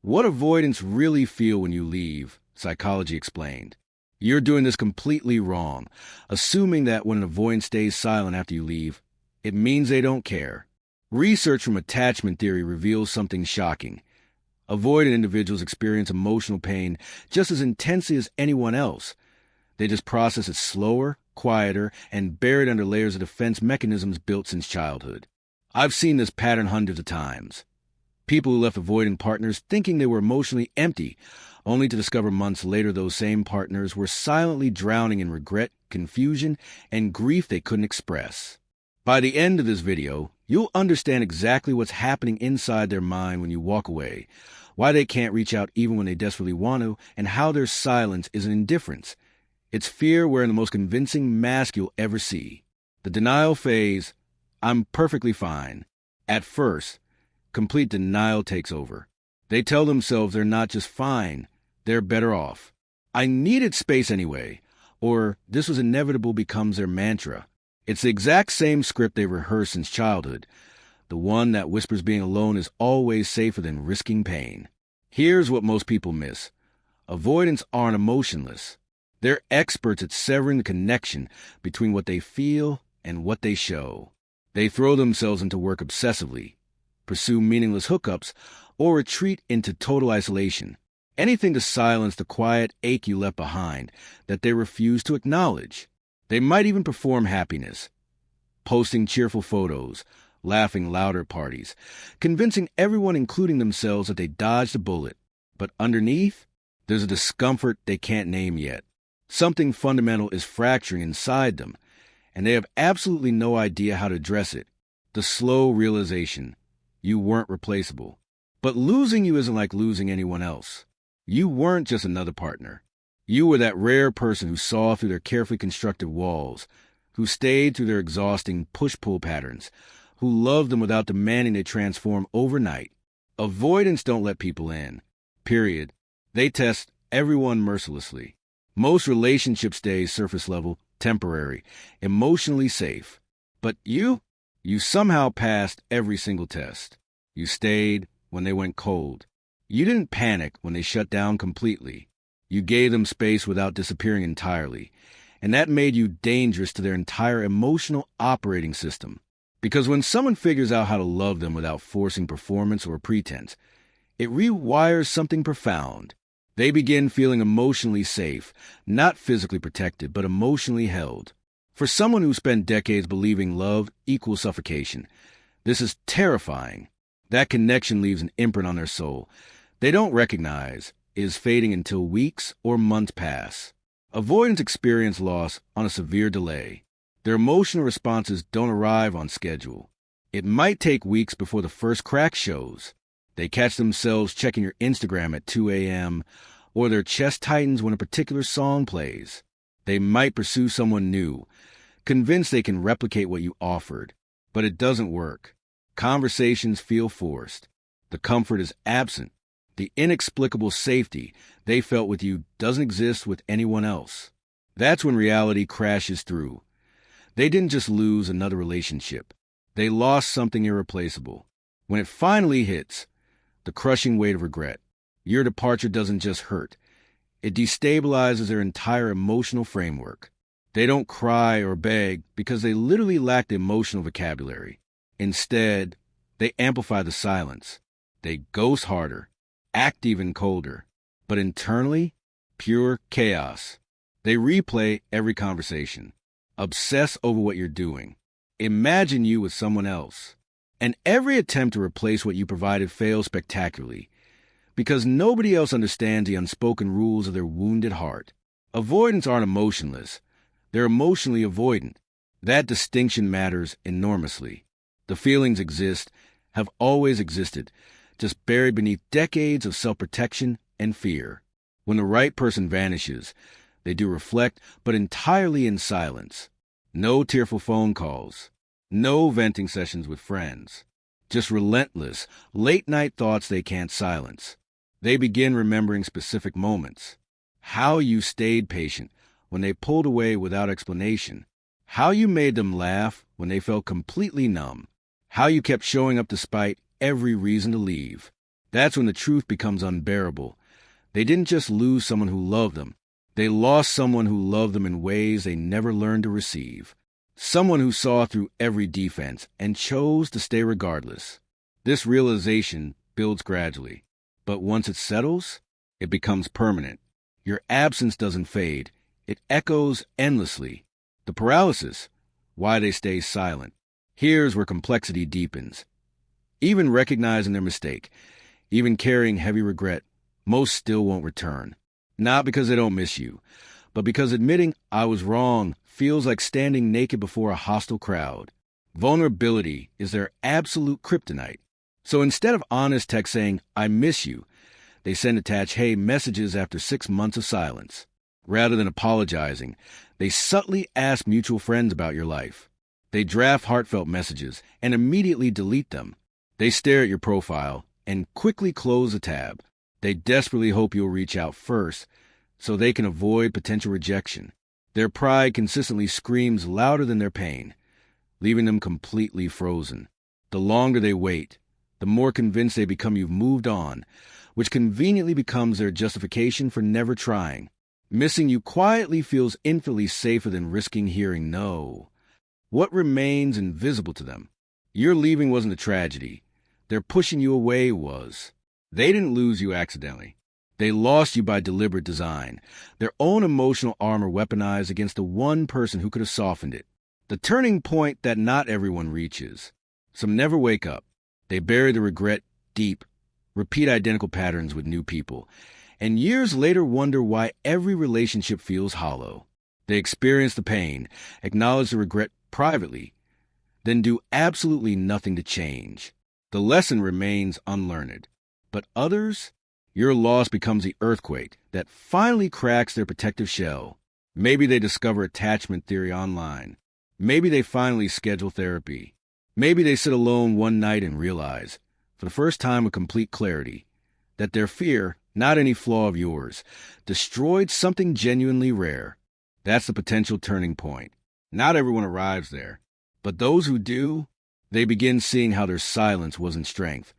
What avoidants really feel when you leave, psychology explained. You're doing this completely wrong, assuming that when an avoidant stays silent after you leave, it means they don't care. Research from attachment theory reveals something shocking. Avoidant individuals experience emotional pain just as intensely as anyone else. They just process it slower, quieter, and buried under layers of defense mechanisms built since childhood. I've seen this pattern hundreds of times. People who left avoidant partners thinking they were emotionally empty, only to discover months later those same partners were silently drowning in regret, confusion, and grief they couldn't express. By the end of this video, you'll understand exactly what's happening inside their mind when you walk away, why they can't reach out even when they desperately want to, and how their silence is an indifference. It's fear wearing the most convincing mask you'll ever see. The denial phase, I'm perfectly fine. At first, complete denial takes over. They tell themselves they're not just fine, they're better off. I needed space anyway, or this was inevitable becomes their mantra. It's the exact same script they rehearsed since childhood, the one that whispers being alone is always safer than risking pain. Here's what most people miss. Avoidants aren't emotionless. They're experts at severing the connection between what they feel and what they show. They throw themselves into work obsessively, pursue meaningless hookups, or retreat into total isolation. Anything to silence the quiet ache you left behind that they refuse to acknowledge. They might even perform happiness, posting cheerful photos, laughing louder parties, convincing everyone including themselves that they dodged a bullet. But underneath, there's a discomfort they can't name yet. Something fundamental is fracturing inside them, and they have absolutely no idea how to address it. The slow realization, you weren't replaceable. But losing you isn't like losing anyone else. You weren't just another partner. You were that rare person who saw through their carefully constructed walls, who stayed through their exhausting push-pull patterns, who loved them without demanding they transform overnight. Avoidants don't let people in. Period. They test everyone mercilessly. Most relationships stay surface level, temporary, emotionally safe. But you somehow passed every single test. You stayed when they went cold. You didn't panic when they shut down completely. You gave them space without disappearing entirely. And that made you dangerous to their entire emotional operating system. Because when someone figures out how to love them without forcing performance or pretense, it rewires something profound. They begin feeling emotionally safe, not physically protected, but emotionally held. For someone who spent decades believing love equals suffocation, this is terrifying. That connection leaves an imprint on their soul they don't recognize, is fading until weeks or months pass. Avoidants experience loss on a severe delay. Their emotional responses don't arrive on schedule. It might take weeks before the first crack shows. They catch themselves checking your Instagram at 2 a.m., or their chest tightens when a particular song plays. They might pursue someone new, convinced they can replicate what you offered. But it doesn't work. Conversations feel forced. The comfort is absent. The inexplicable safety they felt with you doesn't exist with anyone else. That's when reality crashes through. They didn't just lose another relationship. They lost something irreplaceable. When it finally hits, the crushing weight of regret, your departure doesn't just hurt. It destabilizes their entire emotional framework. They don't cry or beg because they literally lack the emotional vocabulary. Instead, they amplify the silence. They ghost harder, act even colder, but internally, pure chaos. They replay every conversation, obsess over what you're doing, imagine you with someone else. And every attempt to replace what you provided fails spectacularly, because nobody else understands the unspoken rules of their wounded heart. Avoidants aren't emotionless. They're emotionally avoidant. That distinction matters enormously. The feelings exist, have always existed, just buried beneath decades of self-protection and fear. When the right person vanishes, they do reflect, but entirely in silence. No tearful phone calls. No venting sessions with friends. Just relentless, late-night thoughts they can't silence. They begin remembering specific moments. How you stayed patient when they pulled away without explanation. How you made them laugh when they felt completely numb. How you kept showing up despite every reason to leave. That's when the truth becomes unbearable. They didn't just lose someone who loved them. They lost someone who loved them in ways they never learned to receive. Someone who saw through every defense and chose to stay regardless. This realization builds gradually, but once it settles, it becomes permanent. Your absence doesn't fade. It echoes endlessly. The paralysis, why they stay silent. Here's where complexity deepens. Even recognizing their mistake, even carrying heavy regret, most still won't return. Not because they don't miss you, but because admitting I was wrong feels like standing naked before a hostile crowd. Vulnerability is their absolute kryptonite. So instead of honest text saying, I miss you, they send attached hey messages after 6 months of silence. Rather than apologizing, they subtly ask mutual friends about your life. They draft heartfelt messages and immediately delete them. They stare at your profile and quickly close the tab. They desperately hope you'll reach out first so they can avoid potential rejection. Their pride consistently screams louder than their pain, leaving them completely frozen. The longer they wait, the more convinced they become you've moved on, which conveniently becomes their justification for never trying. Missing you quietly feels infinitely safer than risking hearing no. What remains invisible to them? Your leaving wasn't a tragedy. Their pushing you away was. They didn't lose you accidentally. They lost you by deliberate design, their own emotional armor weaponized against the one person who could have softened it. The turning point that not everyone reaches. Some never wake up. They bury the regret deep, repeat identical patterns with new people, and years later wonder why every relationship feels hollow. They experience the pain, acknowledge the regret privately, then do absolutely nothing to change. The lesson remains unlearned. But others, your loss becomes the earthquake that finally cracks their protective shell. Maybe they discover attachment theory online. Maybe they finally schedule therapy. Maybe they sit alone one night and realize, for the first time with complete clarity, that their fear, not any flaw of yours, destroyed something genuinely rare. That's the potential turning point. Not everyone arrives there, but those who do, they begin seeing how their silence wasn't strength.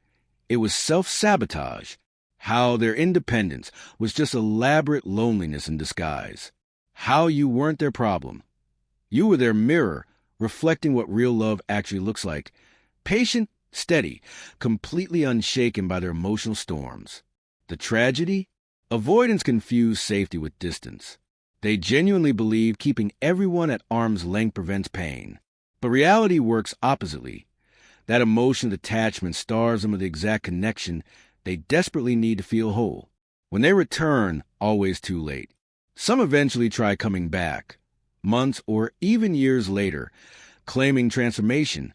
It was self-sabotage, how their independence was just elaborate loneliness in disguise, how you weren't their problem. You were their mirror, reflecting what real love actually looks like, patient, steady, completely unshaken by their emotional storms. The tragedy? Avoidants confuse safety with distance. They genuinely believe keeping everyone at arm's length prevents pain. But reality works oppositely. That emotional detachment starves them of the exact connection they desperately need to feel whole. When they return, always too late. Some eventually try coming back, months or even years later, claiming transformation,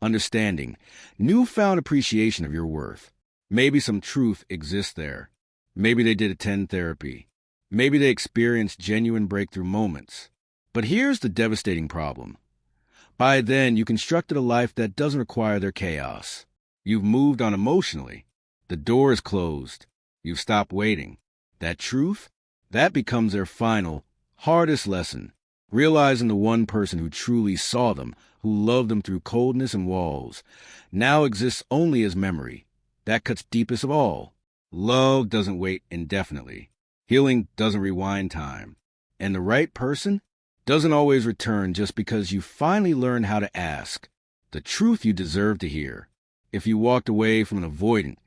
understanding, newfound appreciation of your worth. Maybe some truth exists there. Maybe they did attend therapy. Maybe they experienced genuine breakthrough moments. But here's the devastating problem. By then, you constructed a life that doesn't require their chaos. You've moved on emotionally. The door is closed. You've stopped waiting. That truth? That becomes their final, hardest lesson. Realizing the one person who truly saw them, who loved them through coldness and walls, now exists only as memory. That cuts deepest of all. Love doesn't wait indefinitely. Healing doesn't rewind time. And the right person doesn't always return just because you finally learned how to ask the truth you deserve to hear. If you walked away from an avoidant,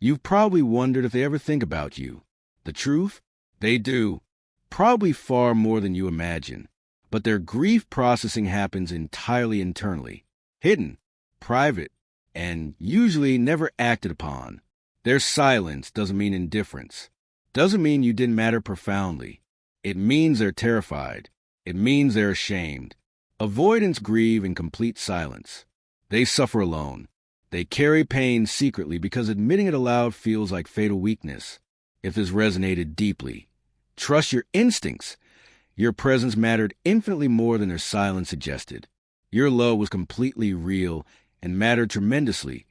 you've probably wondered if they ever think about you. The truth? They do. Probably far more than you imagine. But their grief processing happens entirely internally, hidden, private, and usually never acted upon. Their silence doesn't mean indifference. Doesn't mean you didn't matter profoundly. It means they're terrified. It means they're ashamed. Avoidants grieve in complete silence. They suffer alone. They carry pain secretly because admitting it aloud feels like fatal weakness. If this resonated deeply, trust your instincts. Your presence mattered infinitely more than their silence suggested. Your love was completely real and mattered tremendously,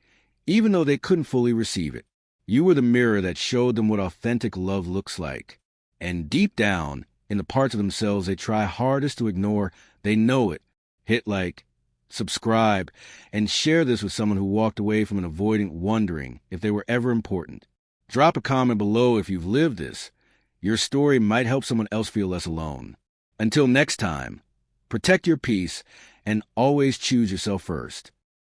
even though they couldn't fully receive it. You were the mirror that showed them what authentic love looks like. And deep down, in the parts of themselves they try hardest to ignore, they know it. Hit like, subscribe, and share this with someone who walked away from an avoidant wondering if they were ever important. Drop a comment below if you've lived this. Your story might help someone else feel less alone. Until next time, protect your peace and always choose yourself first.